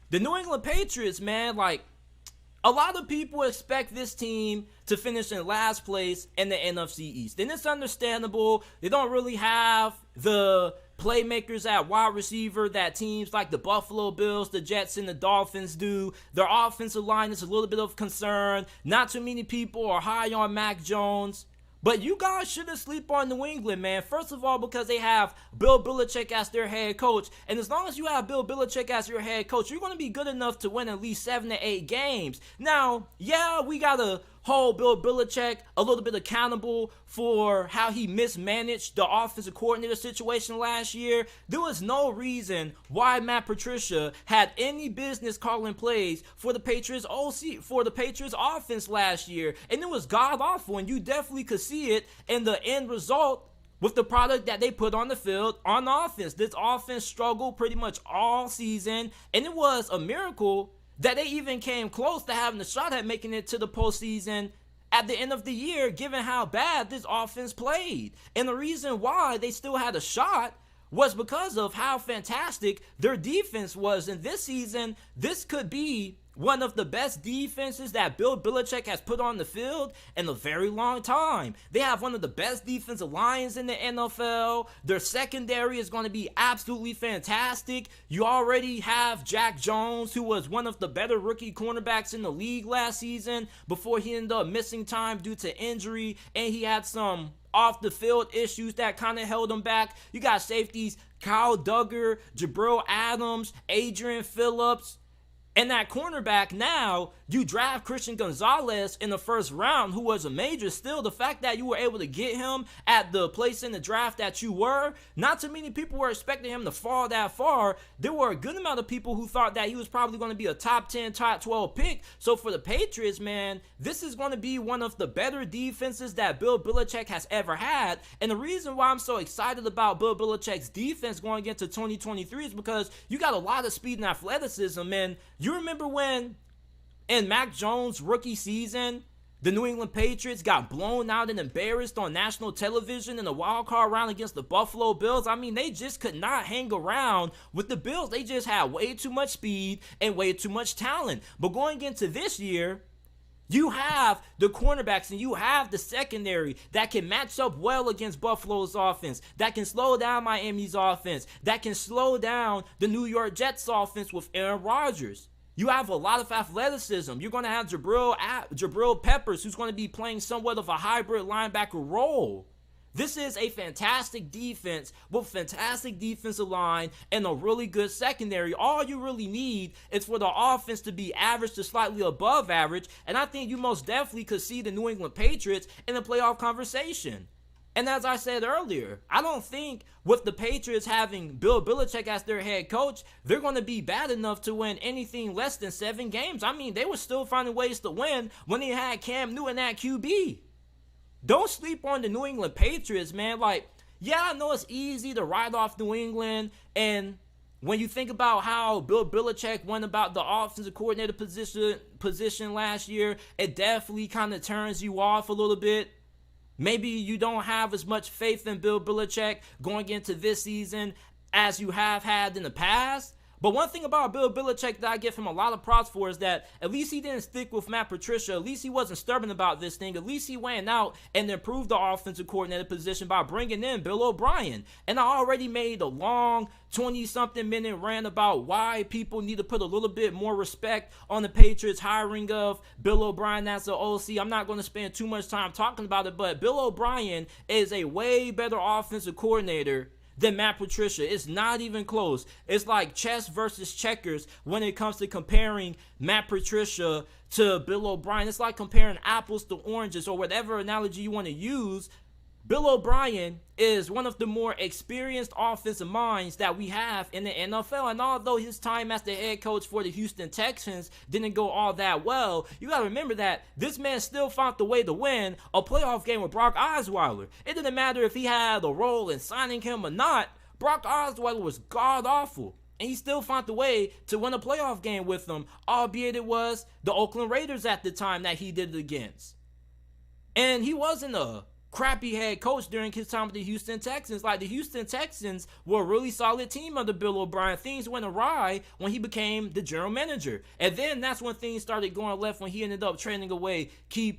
The New England Patriots, man, like, a lot of people expect this team to finish in last place in the NFC East. And it's understandable. They don't really have the playmakers at wide receiver that teams like the Buffalo Bills, the Jets, and the Dolphins do. Their offensive line is a little bit of concern. Not too many people are high on Mac Jones. But you guys shouldn't sleep on New England, man. First of all, because they have Bill Belichick as their head coach. And as long as you have Bill Belichick as your head coach, you're going to be good enough to win at least 7 to 8 games. Now, yeah, we got to hold Bill Belichick a little bit accountable for how he mismanaged the offensive coordinator situation last year. There was no reason why Matt Patricia had any business calling plays for the Patriots offense last year. And it was god awful, and you definitely could see it in the end result with the product that they put on the field on offense. This offense struggled pretty much all season, and it was a miracle that they even came close to having a shot at making it to the postseason at the end of the year, given how bad this offense played. And the reason why they still had a shot was because of how fantastic their defense was. And this season, this could be one of the best defenses that Bill Belichick has put on the field in a very long time. They have one of the best defensive lines in the NFL. Their secondary is going to be absolutely fantastic. You already have Jack Jones, who was one of the better rookie cornerbacks in the league last season before he ended up missing time due to injury, and he had some off the field issues that kind of held him back. You got safeties Kyle Duggar, Jabril Adams, Adrian Phillips. And that cornerback, now you draft Christian Gonzalez in the first round, who was a major steal. The fact that you were able to get him at the place in the draft that you were, not too many people were expecting him to fall that far. There were a good amount of people who thought that he was probably going to be a top 10, top 12 pick. So for the Patriots, man, this is going to be one of the better defenses that Bill Belichick has ever had. And the reason why I'm so excited about Bill Belichick's defense going into 2023 is because you got a lot of speed and athleticism, and you remember when in Mac Jones' rookie season, the New England Patriots got blown out and embarrassed on national television in the wild card round against the Buffalo Bills? I mean, they just could not hang around with the Bills. They just had way too much speed and way too much talent. But going into this year, you have the cornerbacks and you have the secondary that can match up well against Buffalo's offense, that can slow down Miami's offense, that can slow down the New York Jets offense with Aaron Rodgers. You have a lot of athleticism. You're going to have Jabril Peppers, who's going to be playing somewhat of a hybrid linebacker role. This is a fantastic defense with fantastic defensive line and a really good secondary. All you really need is for the offense to be average to slightly above average, and I think you most definitely could see the New England Patriots in the playoff conversation. And as I said earlier, I don't think with the Patriots having Bill Belichick as their head coach, they're going to be bad enough to win anything less than 7 games. I mean, they were still finding ways to win when they had Cam Newton at QB. Don't sleep on the New England Patriots, man. Like, yeah, I know it's easy to write off New England, and when you think about how Bill Belichick went about the offensive coordinator position last year, it definitely kind of turns you off a little bit. Maybe you don't have as much faith in Bill Belichick going into this season as you have had in the past. But one thing about Bill Belichick that I give him a lot of props for is that at least he didn't stick with Matt Patricia. At least he wasn't stubborn about this thing. At least he went out and improved the offensive coordinator position by bringing in Bill O'Brien. And I already made a long 20-something minute rant about why people need to put a little bit more respect on the Patriots hiring of Bill O'Brien as the OC. I'm not going to spend too much time talking about it, but Bill O'Brien is a way better offensive coordinator than Matt Patricia. It's not even close. It's like chess versus checkers when it comes to comparing Matt Patricia to Bill O'Brien. It's like comparing apples to oranges, or whatever analogy you want to use. Bill O'Brien is one of the more experienced offensive minds that we have in the NFL. And although his time as the head coach for the Houston Texans didn't go all that well, you got to remember that this man still found the way to win a playoff game with Brock Osweiler. It didn't matter if he had a role in signing him or not. Brock Osweiler was god-awful, and he still found the way to win a playoff game with them, albeit it was the Oakland Raiders at the time that he did it against. And he wasn't a crappy head coach during his time with the Houston Texans. Like, the Houston Texans were a really solid team under Bill O'Brien. Things went awry when he became the general manager. And then that's when things started going left, when he ended up trading away key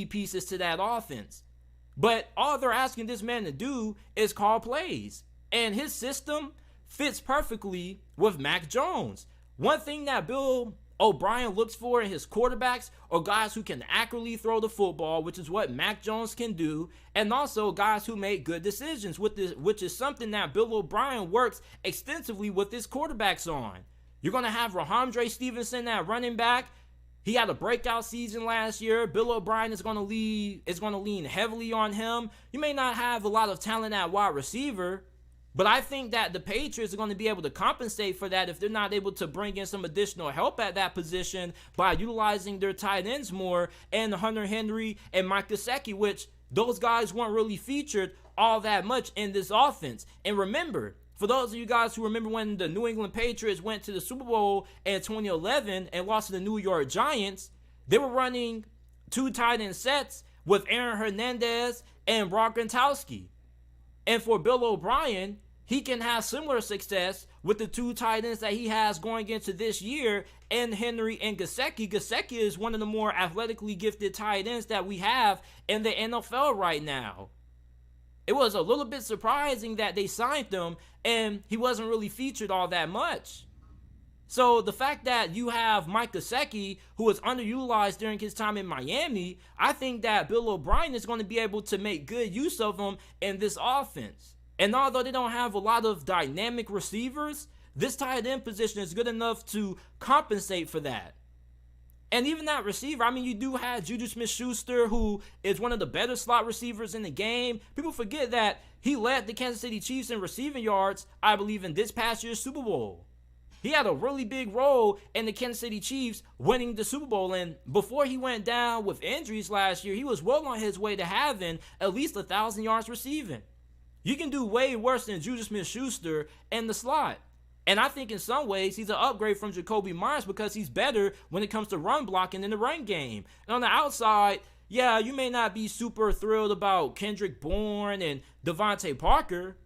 pieces to that offense. But all they're asking this man to do is call plays. And his system fits perfectly with Mac Jones. One thing that Bill O'Brien looks for in his quarterbacks are guys who can accurately throw the football, which is what Mac Jones can do, and also guys who make good decisions, which is something that Bill O'Brien works extensively with his quarterbacks on. You're going to have Ramondre Stevenson at running back. He had a breakout season last year. Bill O'Brien is going to lean heavily on him. You may not have a lot of talent at wide receiver, but I think that the Patriots are going to be able to compensate for that if they're not able to bring in some additional help at that position by utilizing their tight ends more, and Hunter Henry and Mike Gesicki, which those guys weren't really featured all that much in this offense. And remember, for those of you guys who remember when the New England Patriots went to the Super Bowl in 2011 and lost to the New York Giants, they were running 2 tight end sets with Aaron Hernandez and Brock Gronkowski. And for Bill O'Brien, he can have similar success with the 2 tight ends that he has going into this year, and Henry and Gesicki. Gesicki is one of the more athletically gifted tight ends that we have in the NFL right now. It was a little bit surprising that they signed him and he wasn't really featured all that much. So the fact that you have Mike Gesicki, who was underutilized during his time in Miami, I think that Bill O'Brien is going to be able to make good use of him in this offense. And although they don't have a lot of dynamic receivers, this tight end position is good enough to compensate for that. And even that receiver, I mean, you do have Juju Smith-Schuster, who is one of the better slot receivers in the game. People forget that he led the Kansas City Chiefs in receiving yards, I believe, in this past year's Super Bowl. He had a really big role in the Kansas City Chiefs winning the Super Bowl. And before he went down with injuries last year, he was well on his way to having at least 1,000 yards receiving. You can do way worse than Juju Smith-Schuster in the slot. And I think in some ways he's an upgrade from Jacoby Myers because he's better when it comes to run blocking in the run game. And on the outside, yeah, you may not be super thrilled about Kendrick Bourne and Devontae Parker,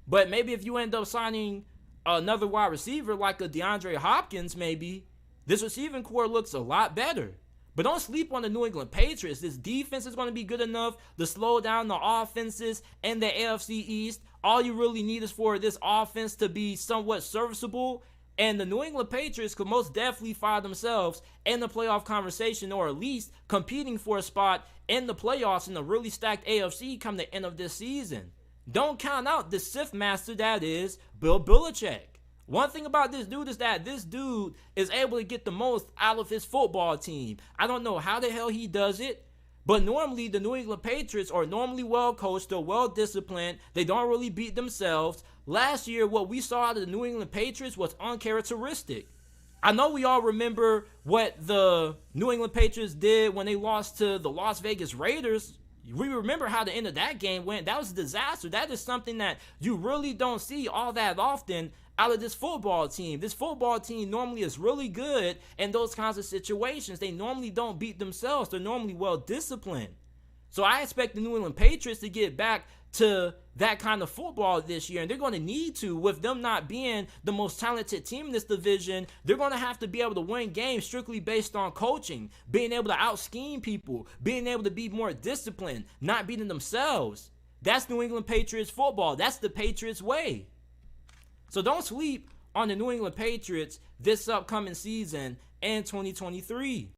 but maybe if you end up signing another wide receiver like a DeAndre Hopkins, maybe this receiving core looks a lot better. But don't sleep on the New England Patriots. This defense is going to be good enough to slow down the offenses in the AFC East. All you really need is for this offense to be somewhat serviceable, and the New England Patriots could most definitely find themselves in the playoff conversation, or at least competing for a spot in the playoffs in a really stacked AFC come the end of this season. Don't count out the Sith master that is Bill Belichick. One thing about this dude is that this dude is able to get the most out of his football team. I don't know how the hell he does it, but normally the New England Patriots are normally well coached, they're well disciplined, they don't really beat themselves. Last year, what we saw out of the New England Patriots was uncharacteristic. I know we all remember what the New England Patriots did when they lost to the Las Vegas Raiders. We remember how the end of that game went. That was a disaster. That is something that you really don't see all that often out of this football team. This football team normally is really good in those kinds of situations. They normally don't beat themselves. They're normally well disciplined. So I expect the New England Patriots to get back to that kind of football this year, and they're going to need to. With them not being the most talented team in this division, they're going to have to be able to win games strictly based on coaching, being able to out-scheme people, being able to be more disciplined, not beating themselves. That's New England Patriots football. That's the Patriots way. So don't sleep on the New England Patriots this upcoming season in 2023.